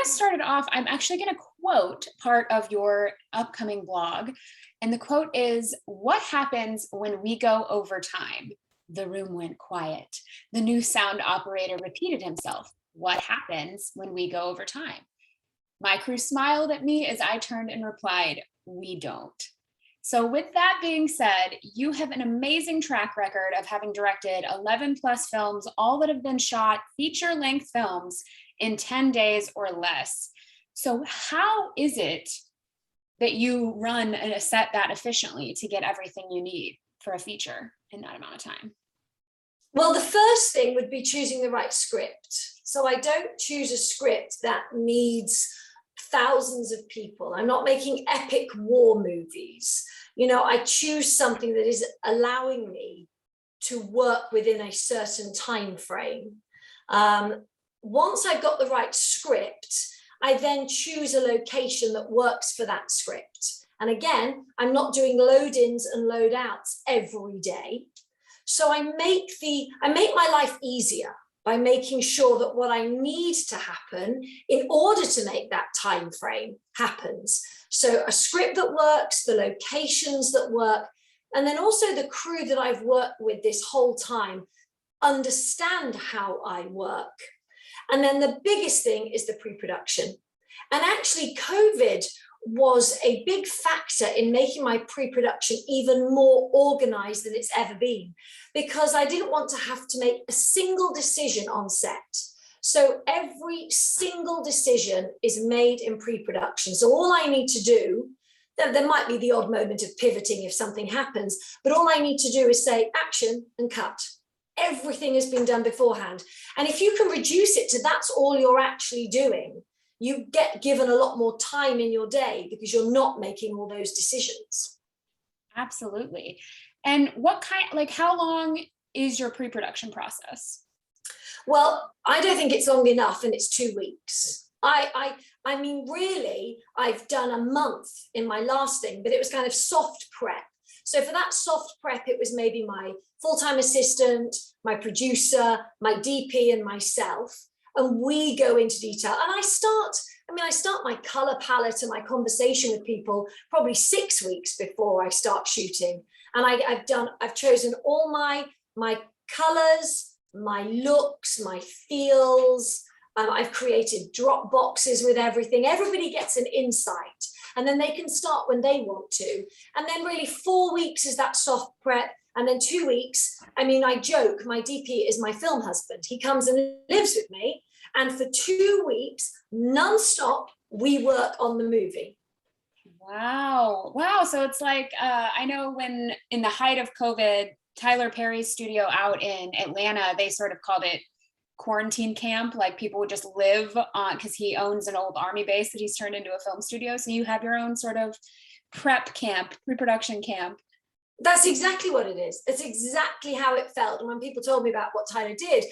to start it off. I'm actually going to quote part of your upcoming blog. And the quote is, "What happens when we go over time?" The room went quiet. The new sound operator repeated himself. "What happens when we go over time?" My crew smiled at me as I turned and replied, "We don't." So with that being said, you have an amazing track record of having directed 11 plus films, all that have been shot feature length films in 10 days or less. So how is it that you run a set that efficiently to get everything you need for a feature in that amount of time? Well, the first thing would be choosing the right script. So I don't choose a script that needs thousands of people. I'm not making epic war movies. I choose something that is allowing me to work within a certain time frame. Once I've got the right script, I then choose a location that works for that script. And again, I'm not doing load-ins and load-outs every day. So I make my life easier by making sure that what I need to happen in order to make that time frame happens. So a script that works, the locations that work, and then also the crew that I've worked with this whole time understand how I work. And then the biggest thing is the pre-production. And actually COVID was a big factor in making my pre-production even more organized than it's ever been, because I didn't want to have to make a single decision on set. So every single decision is made in pre-production. So all I need to do, there might be the odd moment of pivoting if something happens, but all I need to do is say action and cut. Everything has been done beforehand. And if you can reduce it to that's all you're actually doing, you get given a lot more time in your day because you're not making all those decisions. Absolutely. And how long is your pre-production process? Well, I don't think it's long enough, and it's 2 weeks. I mean, really, I've done a month in my last thing, but it was kind of soft prep. So for that soft prep, it was maybe my full-time assistant, my producer, my DP, and myself. And we go into detail. And I start my color palette and my conversation with people probably 6 weeks before I start shooting. And I've chosen all my colors, my looks, my feels. I've created drop boxes with everything. Everybody gets an insight, and then they can start when they want to. And then really 4 weeks is that soft prep. And then 2 weeks, I joke, my DP is my film husband. He comes and lives with me. And for 2 weeks, nonstop, we work on the movie. Wow. So it's like, I know when in the height of COVID, Tyler Perry's studio out in Atlanta, they sort of called it quarantine camp. Like people would just live on, because he owns an old army base that he's turned into a film studio. So you have your own sort of prep camp, pre-production camp. That's exactly what it is. It's exactly how it felt. And when people told me about what Tyler did,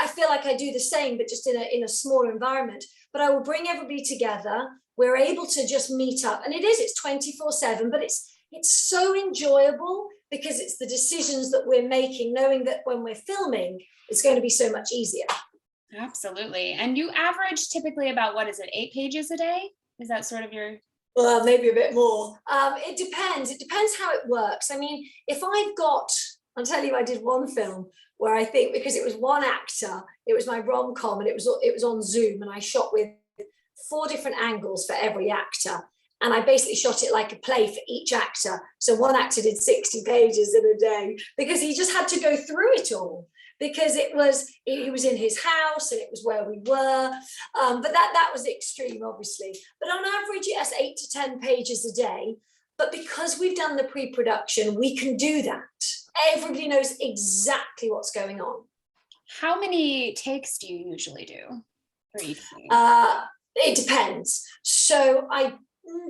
I feel like I do the same, but just in a smaller environment. But I will bring everybody together. We're able to just meet up. And it's 24/7, but it's so enjoyable because it's the decisions that we're making, knowing that when we're filming, it's going to be so much easier. Absolutely. And you average typically about, 8 pages a day? Is that sort of your... Well, maybe a bit more. It depends. It depends how it works. I mean, I'll tell you, I did one film where I think because it was one actor, it was my rom-com, and it was on Zoom, and I shot with 4 different angles for every actor. And I basically shot it like a play for each actor. So one actor did 60 pages in a day because he just had to go through it all. Because he was in his house and it was where we were. But that was extreme, obviously. But on average, yes, 8 to 10 pages a day. But because we've done the pre-production, we can do that. Everybody knows exactly what's going on. How many takes do you usually do for each scene? It depends. So I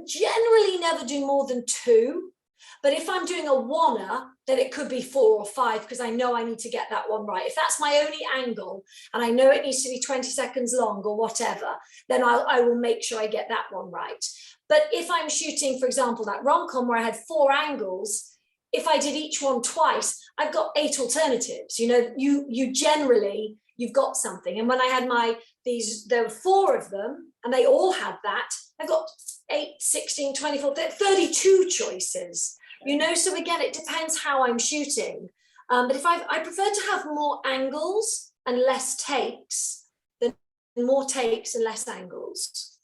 generally never do more than 2. But if I'm doing a one-er, then it could be 4 or 5 because I know I need to get that one right. If that's my only angle and I know it needs to be 20 seconds long or whatever, then I will make sure I get that one right. But if I'm shooting, for example, that rom-com where I had 4 angles, if I did each one twice, I've got 8 alternatives. You generally, you've got something. And when I had my there were 4 of them, and they all had that. I've got 8, 16, 24, 32 choices, you know, so again, it depends how I'm shooting. But if I prefer to have more angles and less takes than more takes and less angles.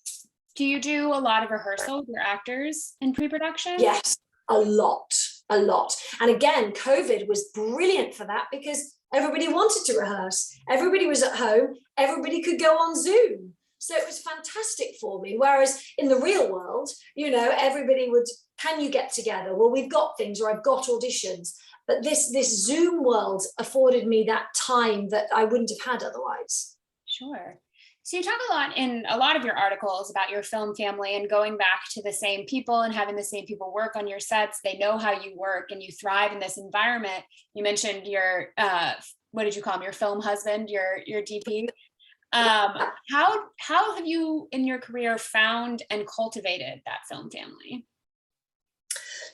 Do you do a lot of rehearsal with your actors in pre-production? Yes, a lot. And again, COVID was brilliant for that because everybody wanted to rehearse. Everybody was at home. Everybody could go on Zoom. So it was fantastic for me. Whereas in the real world, you know, everybody would, can you get together? Well, we've got things, or I've got auditions. But this Zoom world afforded me that time that I wouldn't have had otherwise. Sure. So you talk a lot in a lot of your articles about your film family and going back to the same people and having the same people work on your sets. They know how you work and you thrive in this environment. You mentioned your, what did you call him? Your film husband, your DP. How have you in your career found and cultivated that film family?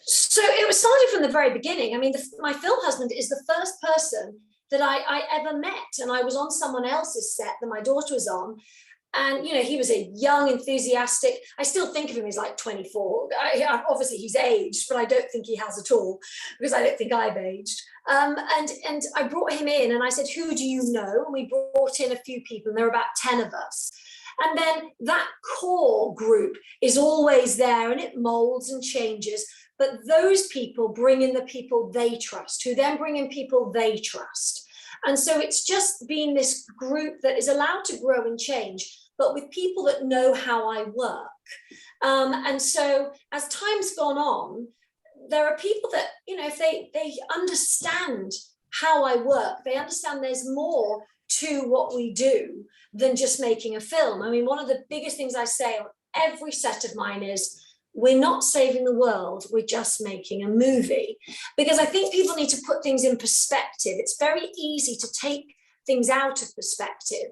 So it was started from the very beginning. I mean, my film husband is the first person that I ever met, and I was on someone else's set that my daughter was on, and you know, he was a young, enthusiastic, I still think of him as like 24. Obviously he's aged, but I don't think he has at all, because I don't think I've aged. And I brought him in and I said, who do you know? And we brought in a few people, and there were about 10 of us. And then that core group is always there, and it molds and changes. But those people bring in the people they trust, who then bring in people they trust. And so it's just been this group that is allowed to grow and change, but with people that know how I work. And so as time's gone on, there are people that, you know, if they understand how I work, they understand there's more to what we do than just making a film. I mean, one of the biggest things I say on every set of mine is, we're not saving the world, we're just making a movie. Because I think people need to put things in perspective. It's very easy to take things out of perspective.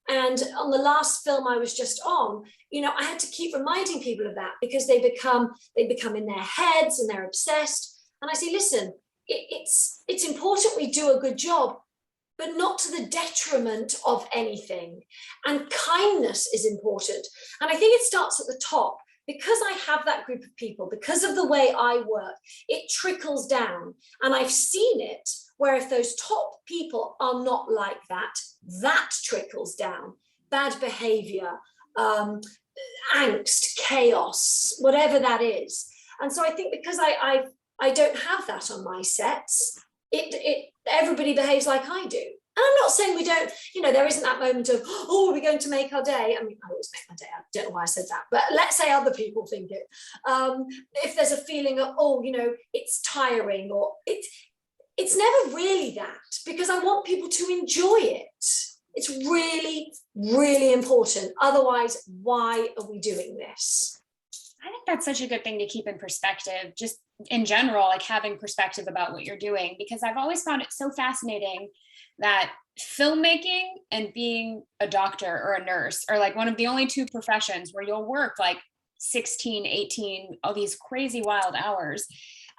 And on the last film I was just on, you know, I had to keep reminding people of that, because they become in their heads and they're obsessed. And I say, listen, it's important we do a good job, but not to the detriment of anything. And kindness is important. And I think it starts at the top. Because I have that group of people, because of the way I work, it trickles down. And I've seen it where if those top people are not like that, that trickles down. Bad behavior, angst, chaos, whatever that is. And so I think because I don't have that on my sets, everybody behaves like I do. And I'm not saying we don't, you know, there isn't that moment of, oh, we're going to make our day. I mean, I always make my day. I don't know why I said that, but let's say other people think it. If there's a feeling of, oh, you know, it's tiring, or it's never really that, because I want people to enjoy it. It's really, really important. Otherwise, why are we doing this? I think that's such a good thing to keep in perspective, just in general, like having perspective about what you're doing, because I've always found it so fascinating that filmmaking and being a doctor or a nurse are like one of the only 2 professions where you'll work like 16, 18, all these crazy wild hours.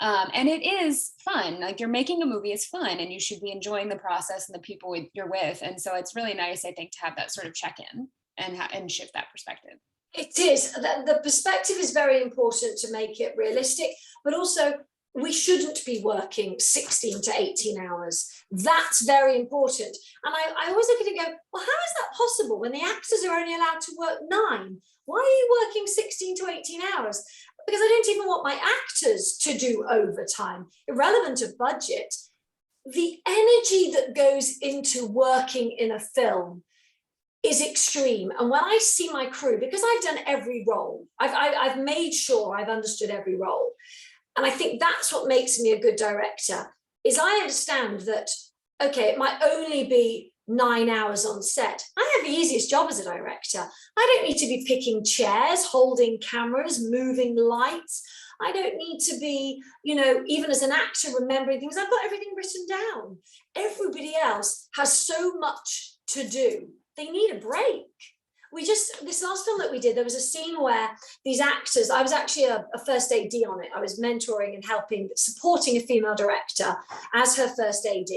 And it is fun. Like, you're making a movie is fun, and you should be enjoying the process and the people you're with. And so it's really nice, I think, to have that sort of check-in and shift that perspective. It is. The perspective is very important to make it realistic, but also we shouldn't be working 16 to 18 hours. That's very important. And I always look at it and go, well, how is that possible when the actors are only allowed to work 9? Why are you working 16 to 18 hours? Because I don't even want my actors to do overtime, irrelevant of budget. The energy that goes into working in a film is extreme. And when I see my crew, because I've done every role, I've made sure I've understood every role. And I think that's what makes me a good director, is I understand that, okay, it might only be 9 hours on set. I have the easiest job as a director. I don't need to be picking chairs, holding cameras, moving lights. I don't need to be, you know, even as an actor, remembering things. I've got everything written down. Everybody else has so much to do. They need a break. This last film that we did, there was a scene where these actors, I was actually a first AD on it. I was mentoring and helping, supporting a female director as her first AD.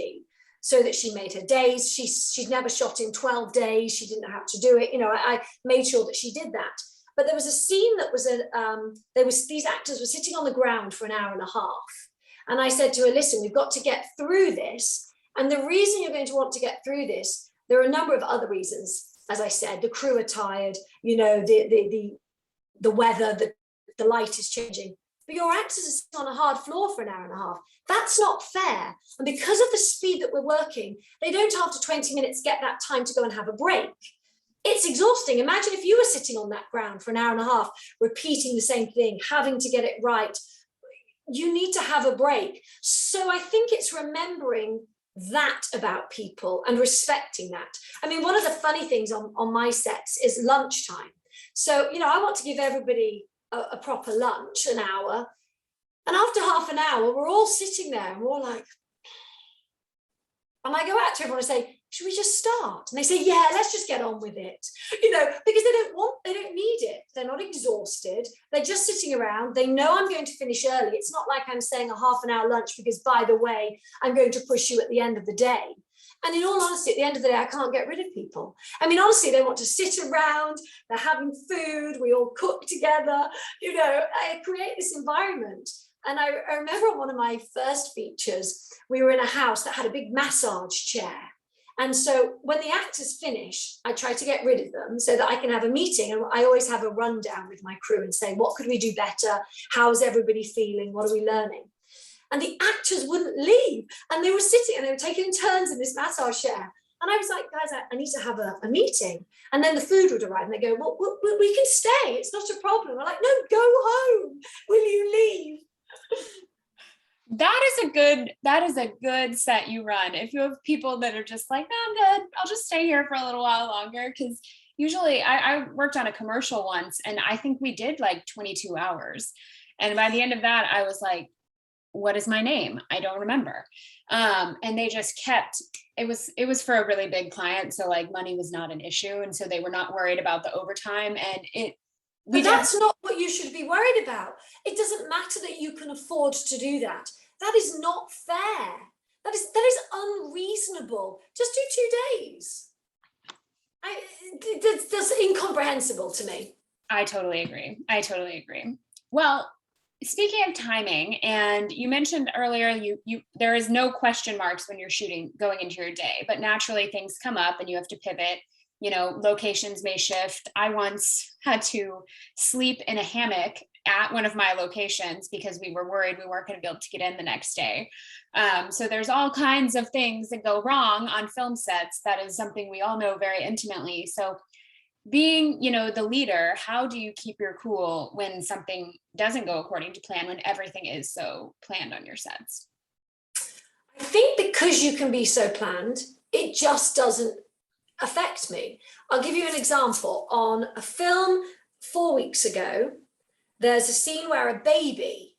so that she made her days. She's never shot in 12 days. She didn't know how to do it. I made sure that she did that. But there was a scene that was these actors were sitting on the ground for an hour and a half. And I said to her, listen, we've got to get through this. And the reason you're going to want to get through this, there are a number of other reasons. As I said, the crew are tired, the weather, the light is changing. But your actors are sitting on a hard floor for an hour and a half. That's not fair. And because of the speed that we're working, they don't after 20 minutes get that time to go and have a break. It's exhausting. Imagine if you were sitting on that ground for an hour and a half, repeating the same thing, having to get it right. You need to have a break. So I think it's remembering that about people and respecting that. I mean, one of the funny things on my sets is lunchtime. So, I want to give everybody a proper lunch, an hour. And after half an hour, we're all sitting there and we're all like, and I go out to everyone and say, should we just start? And they say, yeah, let's just get on with it. Because they don't need it. They're not exhausted. They're just sitting around. They know I'm going to finish early. It's not like I'm saying a half an hour lunch because, by the way, I'm going to push you at the end of the day. And in all honesty, at the end of the day, I can't get rid of people. I mean, honestly, they want to sit around, they're having food, we all cook together, I create this environment. And I remember on one of my first features, we were in a house that had a big massage chair. And so when the actors finish, I try to get rid of them so that I can have a meeting. And I always have a rundown with my crew and say, what could we do better? How's everybody feeling? What are we learning? And the actors wouldn't leave. And they were sitting and they were taking turns in this massage chair. And I was like, guys, I need to have a meeting. And then the food would arrive and they go, well, we can stay. It's not a problem. I'm like, no, go home. Will you leave? That is a good set you run. If you have people that are just like, no, I'm good, I'll just stay here for a little while longer. Because usually I worked on a commercial once and I think we did like 22 hours. And by the end of that, I was like, what is my name? I don't remember. And they just kept, it was for a really big client. So like money was not an issue. And so they were not worried about the overtime. And but that's not what you should be worried about. It doesn't matter that you can afford to do that. That is not fair. That is unreasonable. Just do 2 days. That's incomprehensible to me. I totally agree. Well, speaking of timing, and you mentioned earlier, you there is no question marks when you're shooting going into your day, but naturally things come up and you have to pivot. Locations may shift. I once had to sleep in a hammock at one of my locations because we were worried we weren't going to be able to get in the next day. So there's all kinds of things that go wrong on film sets. That is something we all know very intimately. So being, the leader, how do you keep your cool when something doesn't go according to plan, when everything is so planned on your sets? I think because you can be so planned, it just doesn't affect me. I'll give you an example. On a film 4 weeks ago, there's a scene where a baby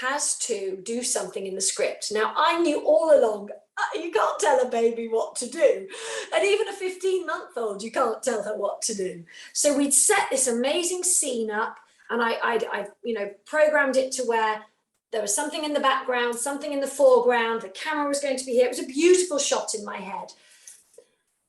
has to do something in the script. Now, I knew all along, you can't tell a baby what to do. And even a 15-month-old, you can't tell her what to do. So we'd set this amazing scene up and I programmed it to where there was something in the background, something in the foreground, the camera was going to be here. It was a beautiful shot in my head.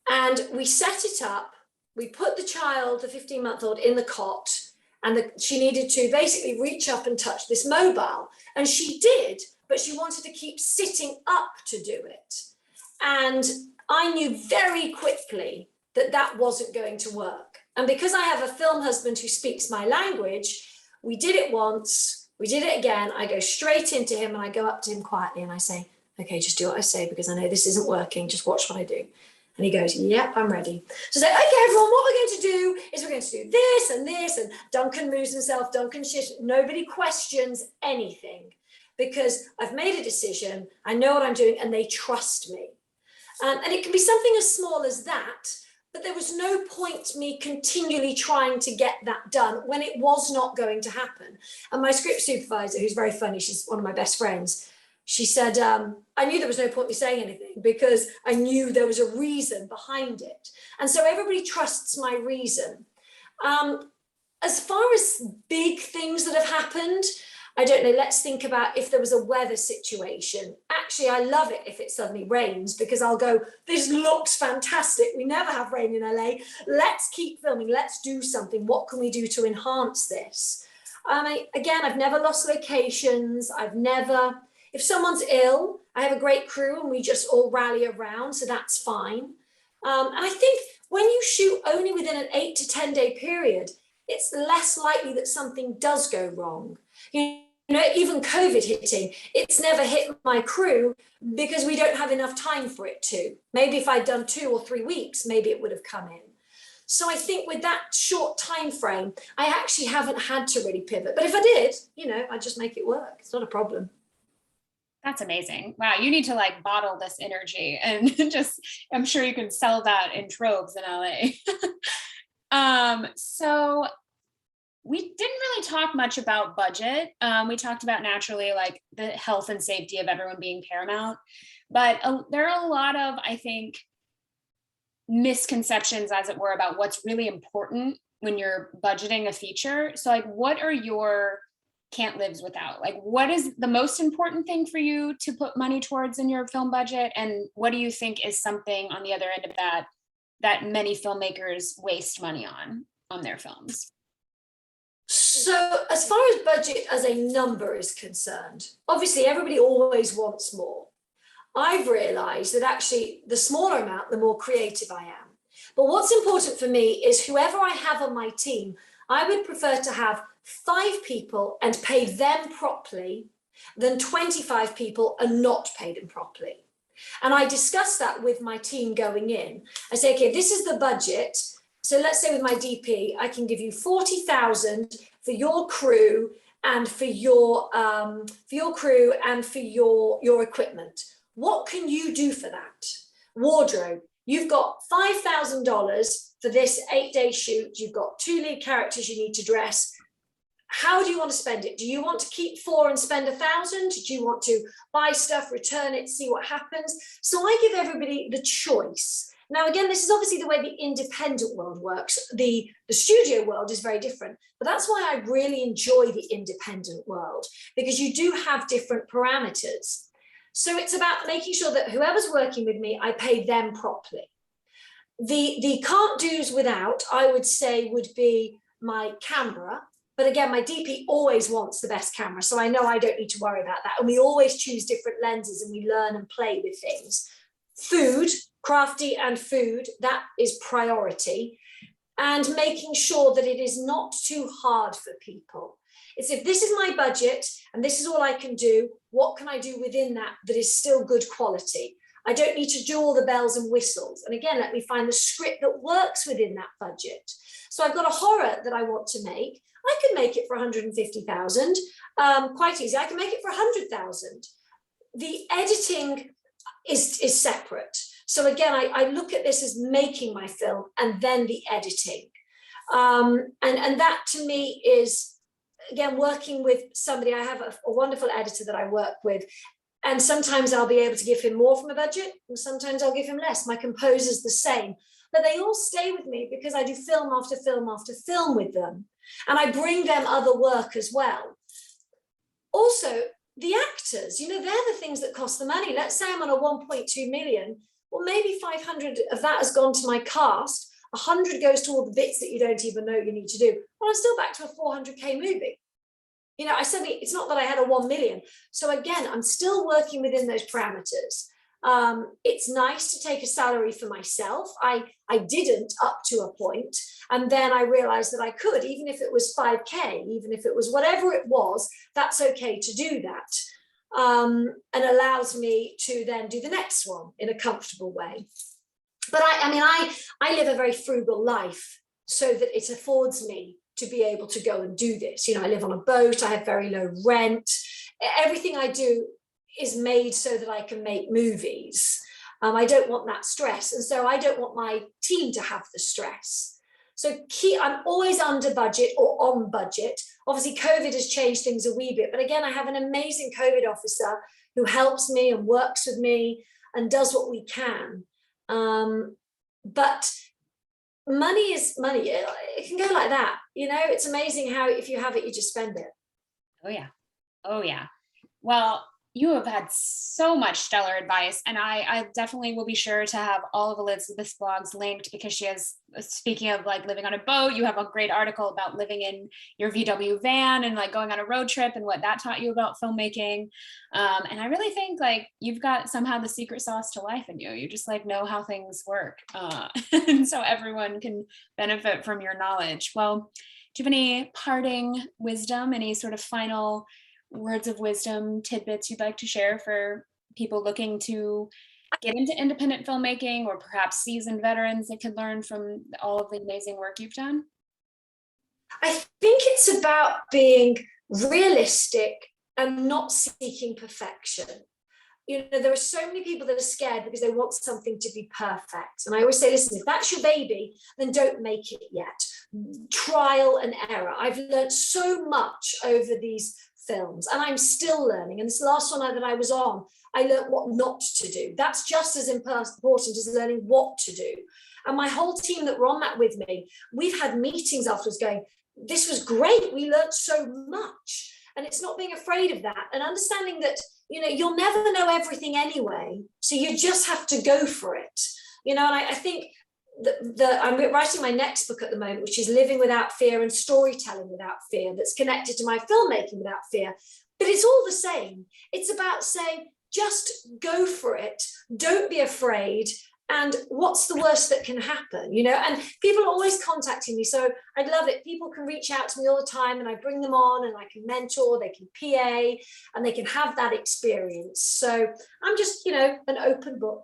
And we set it up, we put the child, the 15-month-old, in the cot, and she needed to basically reach up and touch this mobile. And she did, but she wanted to keep sitting up to do it. And I knew very quickly that that wasn't going to work. And because I have a film husband who speaks my language, we did it once, we did it again. I go straight into him and I go up to him quietly and I say, okay, just do what I say because I know this isn't working. Just watch what I do. And he goes, yep, I'm ready. So I say, okay, everyone, what we're going to do is we're going to do this and this. And Duncan moves himself, Duncan shifts. Nobody questions anything because I've made a decision. I know what I'm doing and they trust me. And it can be something as small as that, but there was no point me continually trying to get that done when it was not going to happen. And my script supervisor, who's very funny, she's one of my best friends, she said, I knew there was no point me saying anything because I knew there was a reason behind it. And so everybody trusts my reason. As far as big things that have happened, I don't know, let's think about if there was a weather situation. Actually, I love it if it suddenly rains because I'll go, this looks fantastic. We never have rain in LA. Let's keep filming. Let's do something. What can we do to enhance this? Again, I've never lost locations. If someone's ill, I have a great crew and we just all rally around, so that's fine. And I think when you shoot only within an 8 to 10 day period, it's less likely that something does go wrong. You know, even COVID hitting, it's never hit my crew because we don't have enough time for it to. Maybe if I'd done 2 or 3 weeks, maybe it would have come in. So I think with that short time frame, I actually haven't had to really pivot. But if I did, you know, I'd just make it work. It's not a problem. That's amazing. Wow, you need to like bottle this energy and just, I'm sure you can sell that in droves in LA. So we didn't really talk much about budget. We talked about naturally like the health and safety of everyone being paramount, but there are a lot of, I think, misconceptions, as it were, about what's really important when you're budgeting a feature. So like, what are your can't lives without? Like, what is the most important thing for you to put money towards in your film budget? And what do you think is something on the other end of that that many filmmakers waste money on their films? So as far as budget as a number is concerned, obviously everybody always wants more. I've realized that actually the smaller amount, the more creative I am. But what's important for me is whoever I have on my team, I would prefer to have 5 people and pay them properly than 25 people and not pay them properly. And I discuss that with my team going in. I say, okay, this is the budget. So let's say with my DP, I can give you 40,000 for your crew and for your equipment. What can you do for that? Wardrobe. You've got $5,000 for this 8-day shoot. You've got 2 lead characters you need to dress. How do you want to spend it? Do you want to keep 4 and spend 1,000? Do you want to buy stuff, return it, see what happens? So I give everybody the choice. Now, again, this is obviously the way the independent world works. The studio world is very different, but that's why I really enjoy the independent world, because you do have different parameters. So it's about making sure that whoever's working with me, I pay them properly. The can't do's without, I would say, would be my camera. But again, my DP always wants the best camera, so I know I don't need to worry about that. And we always choose different lenses and we learn and play with things. Food, crafty and food, that is priority. And making sure that it is not too hard for people. It's if this is my budget and this is all I can do, what can I do within that that is still good quality? I don't need to do all the bells and whistles. And again, let me find the script that works within that budget. So I've got a horror that I want to make. I could make it for 150,000, quite easy. I can make it for 100,000. The editing is separate. So again, I look at this as making my film and then the editing. And that to me is, again, working with somebody. I have a wonderful editor that I work with, and sometimes I'll be able to give him more from a budget and sometimes I'll give him less. My composer's the same, but they all stay with me because I do film after film after film with them. And I bring them other work as well. Also, the actors, you know, they're the things that cost the money. Let's say I'm on a 1.2 million. Well, maybe 500 of that has gone to my cast. 100 goes to all the bits that you don't even know you need to do. Well, I'm still back to a 400K movie. You know, it's not that I had a 1 million. So again, I'm still working within those parameters. It's nice to take a salary for myself. I didn't up to a point, and then I realized that I could, even if it was 5K, even if it was whatever it was, that's okay to do that, and allows me to then do the next one in a comfortable way. But I live a very frugal life so that it affords me to be able to go and do this. You know, I live on a boat, I have very low rent. Everything I do is made so that I can make movies. I don't want that stress. And so I don't want my team to have the stress. So I'm always under budget or on budget. Obviously, COVID has changed things a wee bit. But again, I have an amazing COVID officer who helps me and works with me and does what we can. But money is money. It can go like that. You know, it's amazing how if you have it, you just spend it. Oh, yeah. Oh, yeah. Well, you have had so much stellar advice, and I definitely will be sure to have all of Elizabeth's blogs linked because she has, speaking of like living on a boat, you have a great article about living in your VW van and like going on a road trip and what that taught you about filmmaking. And I really think like you've got somehow the secret sauce to life in you. You just like know how things work. And so everyone can benefit from your knowledge. Well, do you have any parting wisdom, any sort of final words of wisdom, tidbits you'd like to share for people looking to get into independent filmmaking or perhaps seasoned veterans that could learn from all of the amazing work you've done? I think it's about being realistic and not seeking perfection. There are so many people that are scared because they want something to be perfect. And I always say, listen, if that's your baby, then don't make it yet. Trial and error. I've learned so much over these films, and I'm still learning. And this last one that I was on, I learned what not to do. That's just as important as learning what to do. And my whole team that were on that with me, we've had meetings afterwards going, this was great. We learned so much. And it's not being afraid of that and understanding that, you'll never know everything anyway. So you just have to go for it. And I think I'm writing my next book at the moment, which is Living Without Fear and Storytelling Without Fear, that's connected to my filmmaking without fear. But it's all the same. It's about saying, just go for it. Don't be afraid. And what's the worst that can happen? And people are always contacting me. So I'd love it. People can reach out to me all the time and I bring them on and I can mentor, they can PA, and they can have that experience. So I'm just, an open book.